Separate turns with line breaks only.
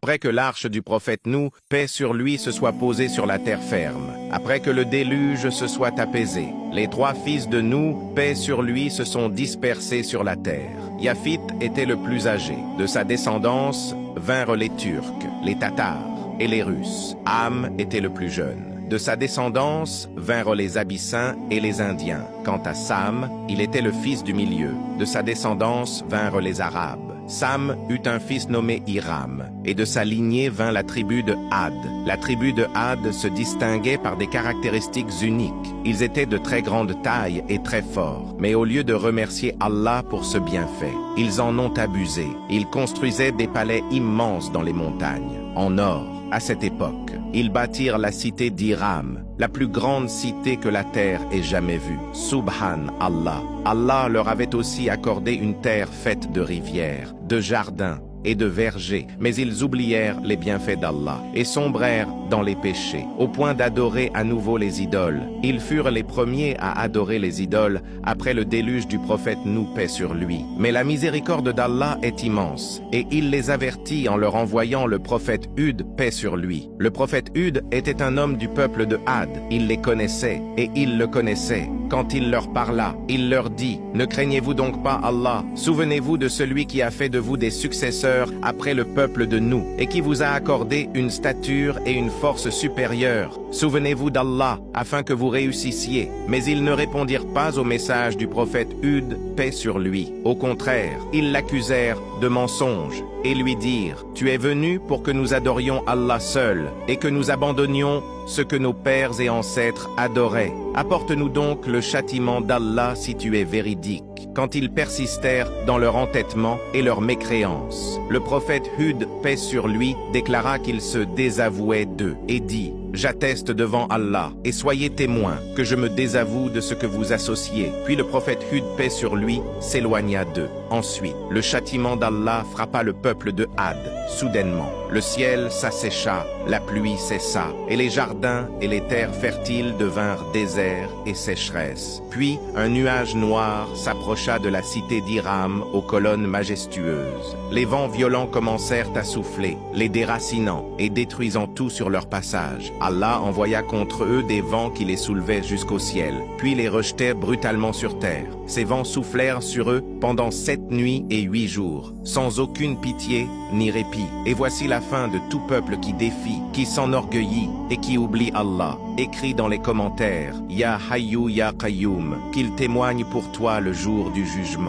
Après que l'arche du prophète Nou, paix sur lui, se soit posée sur la terre ferme, après que le déluge se soit apaisé, les 3 fils de Nou, paix sur lui, se sont dispersés sur la terre. Yaphith était le plus âgé. De sa descendance vinrent les Turcs, les Tatars et les Russes. Ham était le plus jeune. De sa descendance vinrent les Abyssins et les Indiens. Quant à Sam, il était le fils du milieu. De sa descendance vinrent les Arabes. Sam eut un fils nommé Hiram, et de sa lignée vint la tribu de Had. La tribu de Had se distinguait par des caractéristiques uniques. Ils étaient de très grande taille et très forts, mais au lieu de remercier Allah pour ce bienfait, ils en ont abusé. Ils construisaient des palais immenses dans les montagnes, en or. À cette époque, ils bâtirent la cité d'Hiram, la plus grande cité que la terre ait jamais vue. Subhan Allah. Allah leur avait aussi accordé une terre faite de rivières, de jardins et de vergers, mais ils oublièrent les bienfaits d'Allah et sombrèrent dans les péchés, au point d'adorer à nouveau les idoles. Ils furent les premiers à adorer les idoles après le déluge du prophète Nou, paix sur lui. Mais la miséricorde d'Allah est immense, et il les avertit en leur envoyant le prophète Hud, paix sur lui. Le prophète Hud était un homme du peuple de Had. Il les connaissait, et ils le connaissaient. Quand il leur parla, il leur dit: « Ne craignez-vous donc pas Allah? Souvenez-vous de celui qui a fait de vous des successeurs après le peuple de Nou, et qui vous a accordé une stature et une force supérieure. Souvenez-vous d'Allah, afin que vous réussissiez. » Mais ils ne répondirent pas au message du prophète Hud, paix sur lui. Au contraire, ils l'accusèrent de mensonge, et lui dirent: « Tu es venu pour que nous adorions Allah seul, et que nous abandonnions ce que nos pères et ancêtres adoraient. Apporte-nous donc le châtiment d'Allah si tu es véridique. » Quand ils persistèrent dans leur entêtement et leur mécréance, le prophète Hud, paix sur lui, déclara qu'il se désavouait d'eux et dit: « J'atteste devant Allah, et soyez témoins que je me désavoue de ce que vous associez. » Puis le prophète Hud, paix sur lui, s'éloigna d'eux. Ensuite, le châtiment d'Allah frappa le peuple de Had. Soudainement, le ciel s'assécha, la pluie cessa, et les jardins et les terres fertiles devinrent déserts et sécheresse. Puis un nuage noir s'approcha de la cité d'Hiram aux colonnes majestueuses. Les vents violents commencèrent à souffler, les déracinant et détruisant tout sur leur passage. Allah envoya contre eux des vents qui les soulevaient jusqu'au ciel, puis les rejetèrent brutalement sur terre. Ces vents soufflèrent sur eux pendant 7 nuits et 8 jours, sans aucune pitié ni répit. Et voici la fin de tout peuple qui défie, qui s'enorgueillit et qui oublie Allah. Écris dans les commentaires: Ya Hayyu Ya Qayyum, qu'il témoigne pour toi le jour du jugement.